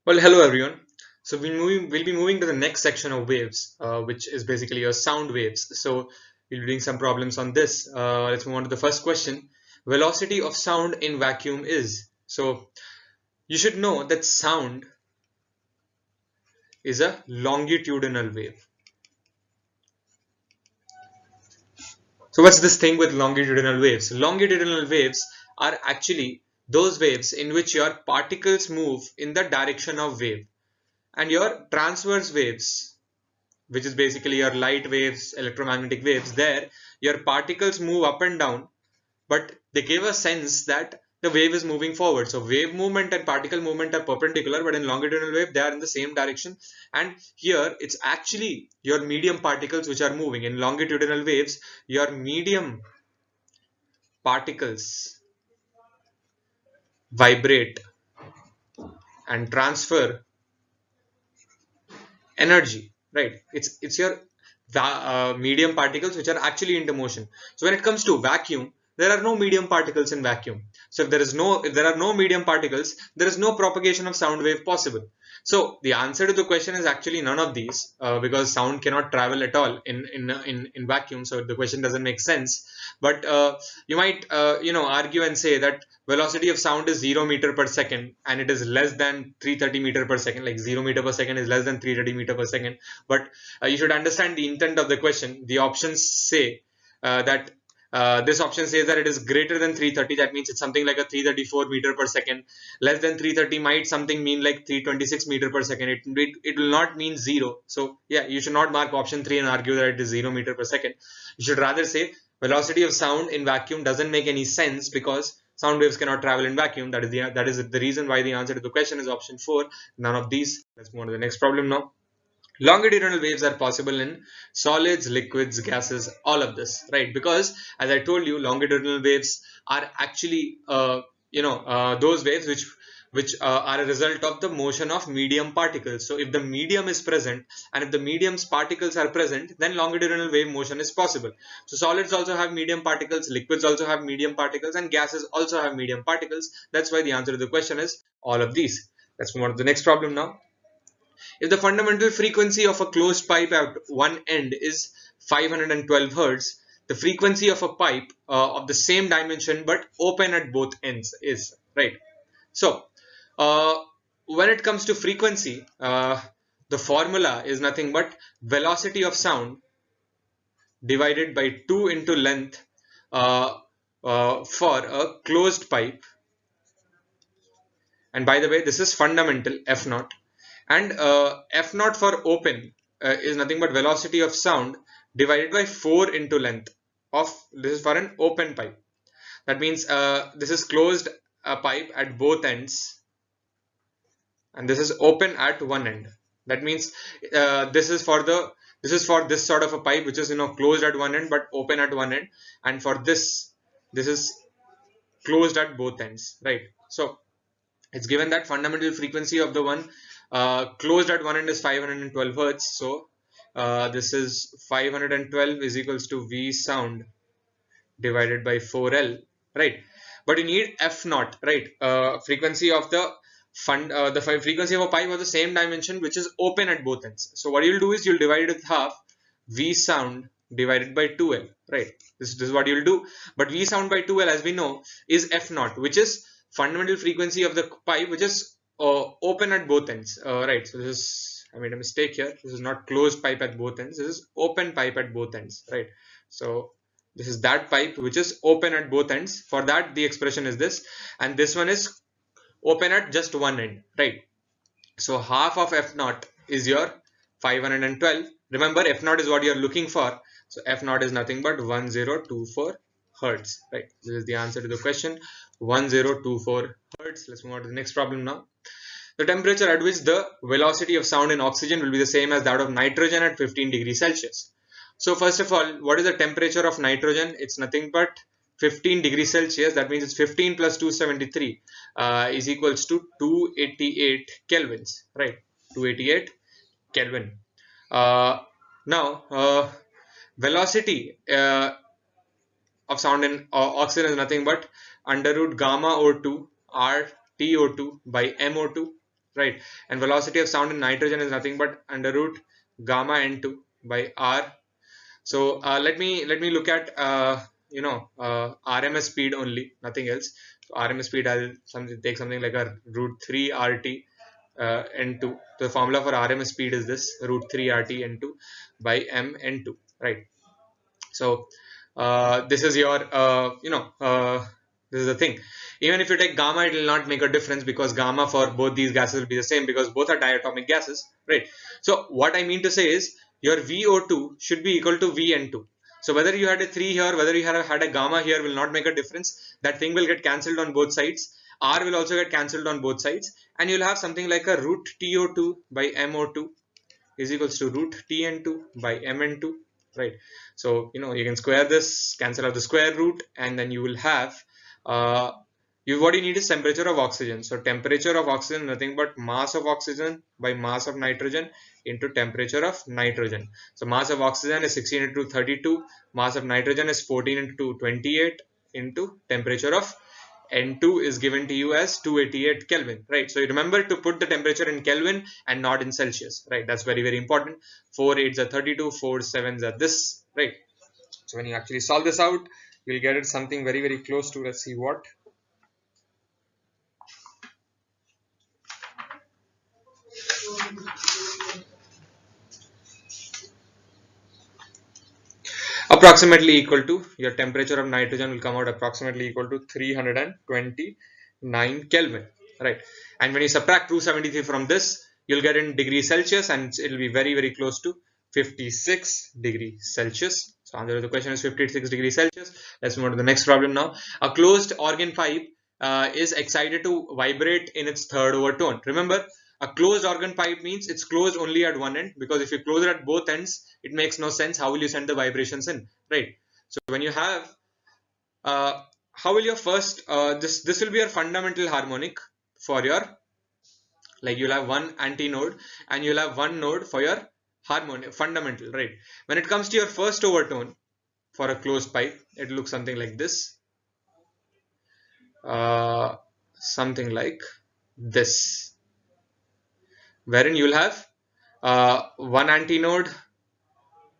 Well, hello everyone. So we'll be moving to the next section of waves, which is basically your sound waves. So we'll be doing some problems on this. Let's move on to the first question. Velocity of sound in vacuum is. So you should know that sound is a longitudinal wave. So what's this thing with longitudinal waves? Longitudinal waves are actually those waves in which your particles move in the direction of wave, and your transverse waves, which is basically your light waves, electromagnetic waves, there your particles move up and down, but they give a sense that the wave is moving forward. So wave movement and particle movement are perpendicular, but in longitudinal wave they are in the same direction. And here it's actually your medium particles which are moving. In longitudinal waves, your medium particles vibrate and transfer energy, right? It's your medium particles which are actually into motion. So when it comes to vacuum, there are no medium particles in vacuum. So if there are no medium particles, there is no propagation of sound wave possible. So the answer to the question is actually none of these, because sound cannot travel at all in vacuum. So the question doesn't make sense. But you might argue and say that velocity of sound is 0 meter per second and it is less than 330 meter per second. Like 0 meter per second is less than 330 meter per second. But you should understand the intent of the question. The options say that this option says that it is greater than 330. That means it's something like a 334 meter per second. Less than 330 might something mean like 326 meter per second. It will not mean zero. So yeah, you should not mark option 3 and argue that it is 0 meter per second. You should rather say velocity of sound in vacuum doesn't make any sense because sound waves cannot travel in vacuum. That is the reason why the answer to the question is option 4. None of these. Let's move on to the next problem now. Longitudinal waves are possible in solids, liquids, gases, all of this, right? Because as I told you, longitudinal waves are actually those waves which are a result of the motion of medium particles. So if the medium is present and if the medium's particles are present, then longitudinal wave motion is possible. So solids also have medium particles, liquids also have medium particles, and gases also have medium particles. That's why the answer to the question is all of these. Let's move on to the next problem now. If the fundamental frequency of a closed pipe at one end is 512 Hz, the frequency of a pipe of the same dimension but open at both ends is, right? So, uh, when it comes to frequency, the formula is nothing but velocity of sound divided by 2 into length uh, for a closed pipe. And by the way, this is fundamental F naught. And F naught for open is nothing but velocity of sound divided by 4 into length of, this is for an open pipe. That means this is closed pipe at both ends and this is open at one end. That means this is for this sort of a pipe which is closed at one end but open at one end, and for this is closed at both ends, right? So it's given that fundamental frequency of the one closed at one end is 512 Hertz. So this is 512 is equals to V sound divided by 4L, right? But you need F naught, right? Frequency of the frequency of a pipe of the same dimension which is open at both ends. So what you'll do is you'll divide it with half V sound divided by 2L, right? This is what you'll do. But V sound by 2L, as we know, is F naught, which is fundamental frequency of the pipe which is open at both ends, right? So this is, I made a mistake here. This is not closed pipe at both ends. This is open pipe at both ends, right? So this is that pipe which is open at both ends. For that, the expression is this, and this one is open at just one end, right? So half of F naught is your 512. Remember, F naught is what you're looking for. So F naught is nothing but 1024 Hertz, right? This is the answer to the question, 1024 Hertz. Let's move on to the next problem now. The temperature at which the velocity of sound in oxygen will be the same as that of nitrogen at 15 degrees Celsius. So first of all, what is the temperature of nitrogen? It's nothing but 15 degrees Celsius. That means it's 15 plus 273 is equals to 288 kelvins, right? 288 Kelvin. Uh, now, velocity of sound in oxygen is nothing but under root gamma O2 R TO2 by MO2. right? And velocity of sound in nitrogen is nothing but under root gamma n2 by r. So let me look at RMS speed only, nothing else. So RMS speed, I'll take something like a root 3 RT n2. The formula for RMS speed is this, root 3 RT n2 by m n2, right? So this is your this is the thing. Even if you take gamma, it will not make a difference because gamma for both these gases will be the same because both are diatomic gases, right? So what I mean to say is your VO2 should be equal to VN2. So whether you had a 3 here, whether you had a gamma here will not make a difference. That thing will get cancelled on both sides. R will also get cancelled on both sides, and you'll have something like a root TO2 by MO2 is equals to root Tn2 by Mn2, right? So you can square this, cancel out the square root, and then you will have uh, what you need is temperature of oxygen. So temperature of oxygen, nothing but mass of oxygen by mass of nitrogen into temperature of nitrogen. So mass of oxygen is 16 into 32, mass of nitrogen is 14 into 28 into temperature of N2 is given to you as 288 Kelvin, right? So you remember to put the temperature in Kelvin and not in Celsius, right? That's very, very important. 4 8s are 32, 4 7s are this, right? So when you actually solve this out, you'll get it something very, very close to, let's see what. Approximately equal to, your temperature of nitrogen will come out approximately equal to 329 Kelvin, right? And when you subtract 273 from this, you'll get in degrees Celsius, and it'll be very, very close to 56 degrees Celsius. So answer to the question is 56 degrees Celsius. Let's move on to the next problem now. A closed organ pipe is excited to vibrate in its third overtone. Remember, a closed organ pipe means it's closed only at one end, because if you close it at both ends, it makes no sense. How will you send the vibrations in, right? So when you have, how will your first, this will be your fundamental harmonic for your, like you'll have one antinode and you'll have one node for your harmonic fundamental, right? When it comes to your first overtone for a closed pipe, it looks something like this, something like this, wherein you'll have one antinode,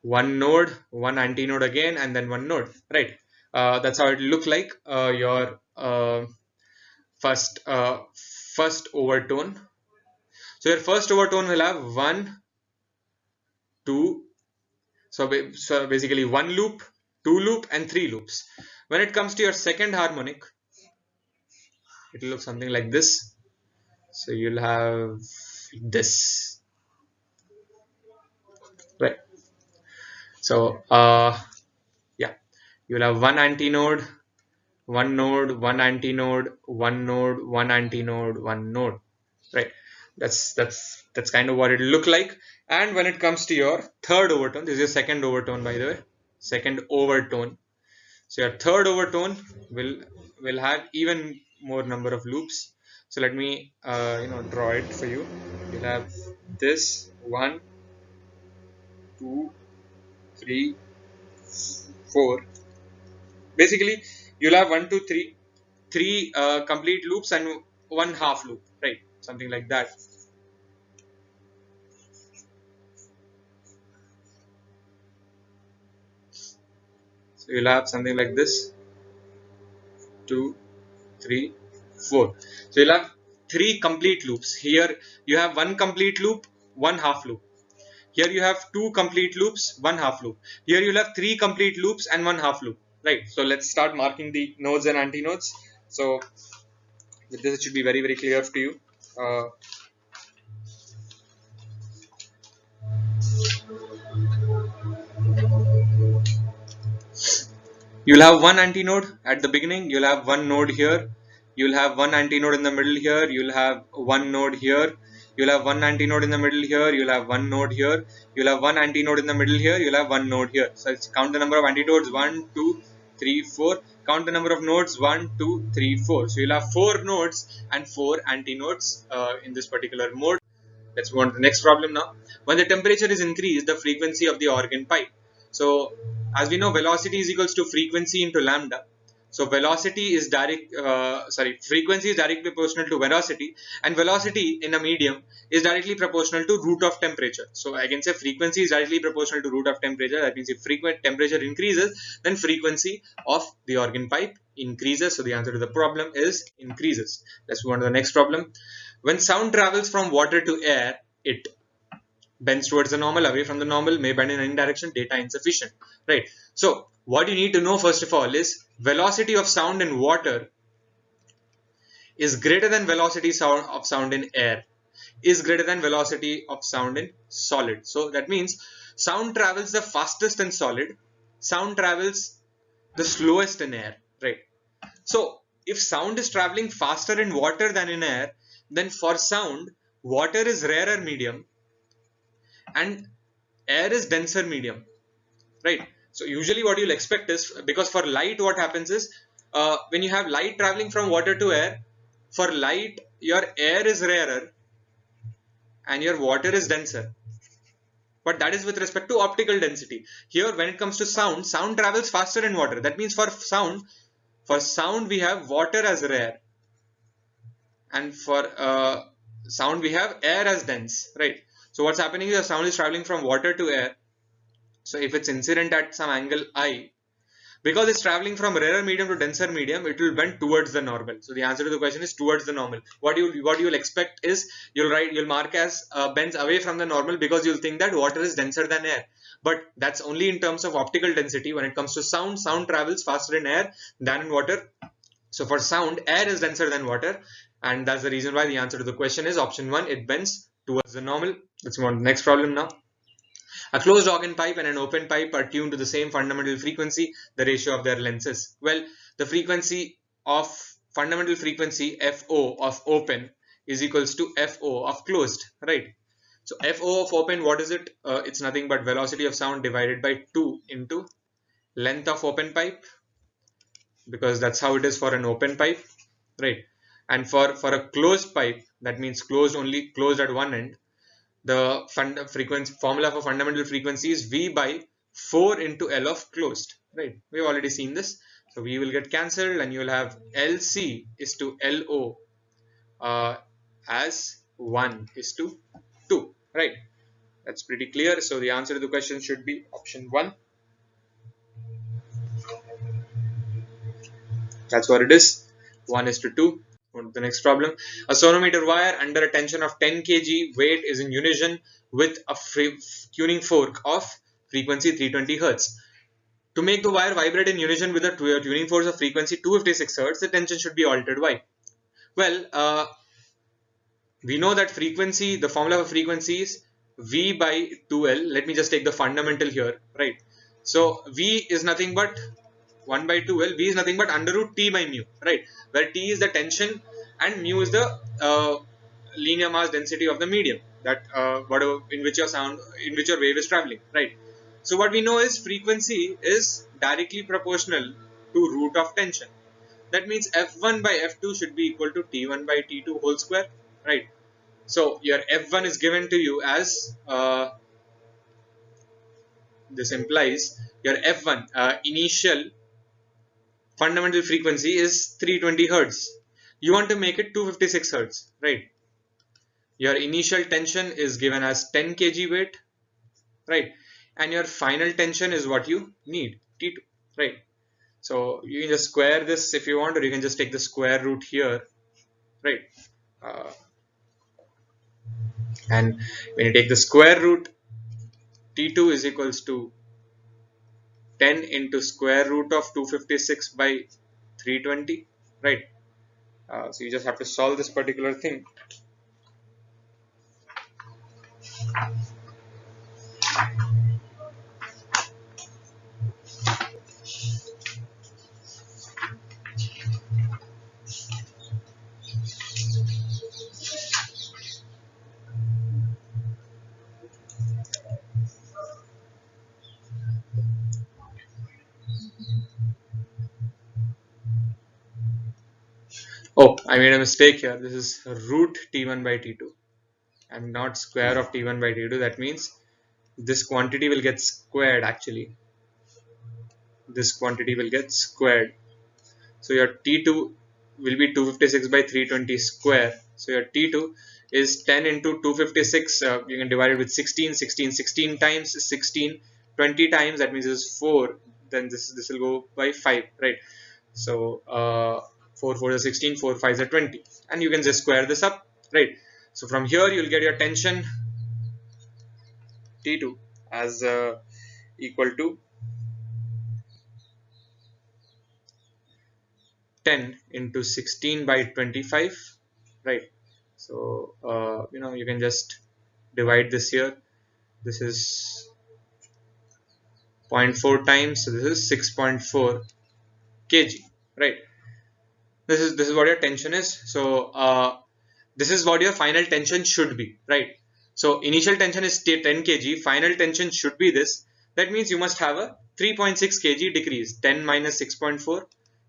one node, one antinode again, and then one node, right? That's how it will look like your first first overtone. So your first overtone will have one, two, so basically one loop, two loop, and three loops. When it comes to your second harmonic, it will look something like this. So you'll have this, right? So yeah, you'll have one antinode, one node, one antinode, one node, one antinode, one node, right? That's kind of what it will look like. And when it comes to your third overtone, this is your second overtone, by the way, second overtone. So your third overtone will have even more number of loops. So let me draw it for you. You'll have this 1, 2, 3, 4. Basically, you'll have 1, 2, 3, three complete loops and one half loop, right? Something like that. So you'll have something like this, 2, 3, 4. So you'll have three complete loops. Here you have one complete loop, one half loop. Here you have two complete loops, one half loop. Here you'll have three complete loops and one half loop, right? So let's start marking the nodes and antinodes. So with this, it should be very, very clear to you. You'll have one antinode at the beginning, you'll have one node here, you'll have one antinode in the middle here, you'll have one node here, you'll have one antinode in the middle here, you'll have one node here, you'll have one antinode in the middle here, you'll have one node here. So let's count the number of antinodes, 1, 2, 3, 4. Count the number of nodes, 1, 2, 3, 4. So you'll have 4 nodes and 4 antinodes in this particular mode. Let's move on to the next problem now. When the temperature is increased, the frequency of the organ pipe. So as we know, velocity is equals to frequency into lambda. So velocity is frequency is directly proportional to velocity, and velocity in a medium is directly proportional to root of temperature. So I can say frequency is directly proportional to root of temperature. That means if frequent temperature increases, then frequency of the organ pipe increases. So the answer to the problem is increases. Let's move on to the next problem. When sound travels from water to air, it bends towards the normal, away from the normal, may bend in any direction, data insufficient, right? So what you need to know first of all is velocity of sound in water is greater than velocity of sound in air, is greater than velocity of sound in solid. So that means sound travels the fastest in solid, sound travels the slowest in air, right? So if sound is traveling faster in water than in air, then for sound, water is rarer medium and air is denser medium, right? So usually what you'll expect is, because for light what happens is, when you have light traveling from water to air, for light your air is rarer and your water is denser, but that is with respect to optical density. Here when it comes to sound, sound travels faster in water. That means for sound we have water as rare, and for sound we have air as dense, right? So what's happening is the sound is traveling from water to air. So if it's incident at some angle I, because it's traveling from rarer medium to denser medium, it will bend towards the normal. So the answer to the question is towards the normal. What you'll expect is, you'll mark as bends away from the normal, because you'll think that water is denser than air. But that's only in terms of optical density. When it comes to sound, sound travels faster in air than in water. So for sound, air is denser than water, and that's the reason why the answer to the question is option 1. It bends towards the normal. Let's move on to the next problem now. A closed organ pipe and an open pipe are tuned to the same fundamental frequency. The ratio of their lengths is, well, the frequency of fundamental frequency FO of open is equals to FO of closed, right? So FO of open, what is it? It's nothing but velocity of sound divided by 2 into length of open pipe, because that's how it is for an open pipe, right? And for a closed pipe, that means closed at one end, the frequency formula for fundamental frequency is V by 4 into L of closed, right? We've already seen this. So V will get cancelled and you will have LC is to LO as 1 is to 2, right? That's pretty clear. So the answer to the question should be option 1. That's what it is. 1 is to 2. On to the next problem. A sonometer wire under a tension of 10 kg weight is in unison with a tuning fork of frequency 320 Hz. To make the wire vibrate in unison with a tuning force of frequency 256 Hz, the tension should be altered. Why? Well, we know that frequency, the formula for frequency is V by 2L. Let me just take the fundamental here, right? So V is nothing but 1 by 2L. V is nothing but under root T by mu, right? Where T is the tension and mu is the linear mass density of the medium, that whatever in which your wave is traveling, right? So what we know is frequency is directly proportional to root of tension. That means F1 by F2 should be equal to T1 by T2 whole square, right? So your F1 is given to you as this implies your F1 initial fundamental frequency is 320 Hz. You want to make it 256 Hz, right? Your initial tension is given as 10 kg weight, right? And your final tension is what you need, T2, right? So you can just square this if you want, or you can just take the square root here, right? And when you take the square root, T2 is equals to 10 into square root of 256 by 320, right? So you just have to solve this particular thing. Oh, I made a mistake here. This is root T1 by T2 and not square of T1 by T2. That means this quantity will get squared actually. This quantity will get squared. So your T2 will be 256 by 320 square. So your T2 is 10 into 256. You can divide it with 16, 16, 16 times 16, 20 times. That means this is 4. Then this will go by 5, right? So 4 4 is 16, 4 5 is 20, and you can just square this up, right? So from here you'll get your tension T2 as equal to 10 into 16 by 25, right? So you can just divide this here. This is 0.4 times, so this is 6.4 kg, right? This is what your tension is. So this is what your final tension should be, right? So initial tension is 10 kg, final tension should be this. That means you must have a 3.6 kg decrease. 10 minus 6.4,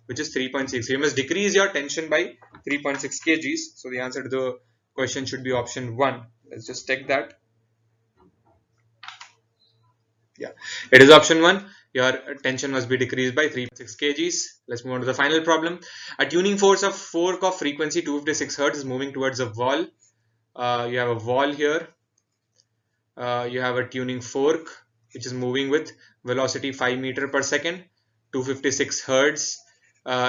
which is 3.6. You must decrease your tension by 3.6 kgs. So the answer to the question should be option 1. Let's just check that. Yeah, it is option 1. Your tension must be decreased by 3.6 kgs. Let's move on to the final problem. A tuning force of fork of frequency 256 Hz is moving towards a wall. You have a wall here. You have a tuning fork which is moving with velocity 5 meter per second. 256 Hz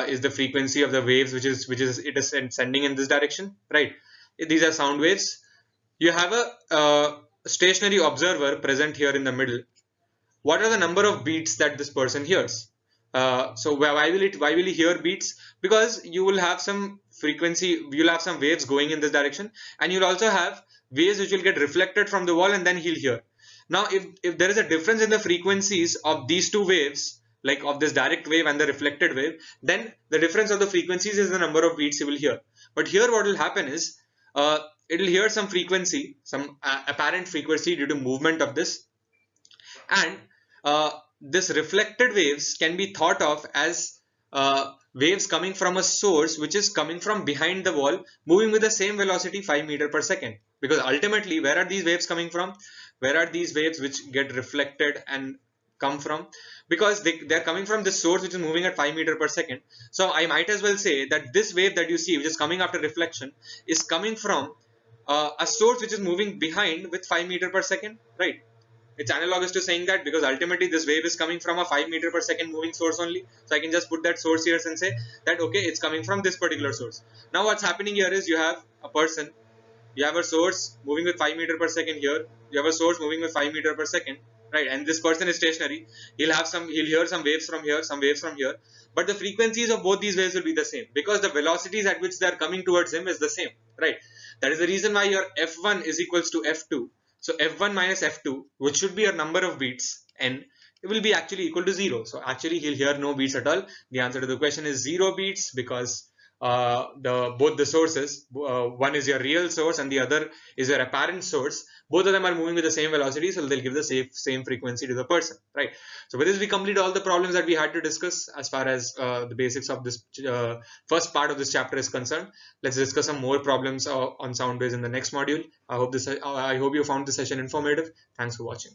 is the frequency of the waves which is sending in this direction, right? These are sound waves. You have a stationary observer present here in the middle. What are the number of beats that this person hears? So why will he hear beats? Because you will have some frequency, you'll have some waves going in this direction, and you'll also have waves which will get reflected from the wall, and then he'll hear. Now if there is a difference in the frequencies of these two waves, like of this direct wave and the reflected wave, then the difference of the frequencies is the number of beats you will hear. But here what will happen is it will hear some frequency, some apparent frequency due to movement of this, and this reflected waves can be thought of as waves coming from a source which is coming from behind the wall, moving with the same velocity 5 meter per second. Because ultimately, where are these waves coming from? Where are these waves which get reflected and come from? Because they're coming from this source which is moving at 5 meter per second. So I might as well say that this wave that you see, which is coming after reflection, is coming from a source which is moving behind with 5 meter per second, right? It's analogous to saying that, because ultimately this wave is coming from a 5 meter per second moving source only. So I can just put that source here and say that, okay, it's coming from this particular source. Now what's happening here is you have a person, you have a source moving with 5 meter per second here, you have a source moving with 5 meter per second, right? And this person is stationary. He'll hear some waves from here, some waves from here, but the frequencies of both these waves will be the same, because the velocities at which they are coming towards him is the same, right? That is the reason why your F1 is equals to F2. So F1 minus F2, which should be your number of beats, n, it will be actually equal to 0. So actually he'll hear no beats at all. The answer to the question is 0 beats, because both the sources, one is your real source and the other is your apparent source. Both of them are moving with the same velocity, so they'll give the same frequency to the person, right? So with this, we complete all the problems that we had to discuss as far as the basics of this first part of this chapter is concerned. Let's discuss some more problems on sound waves in the next module. I hope you found this session informative. Thanks for watching.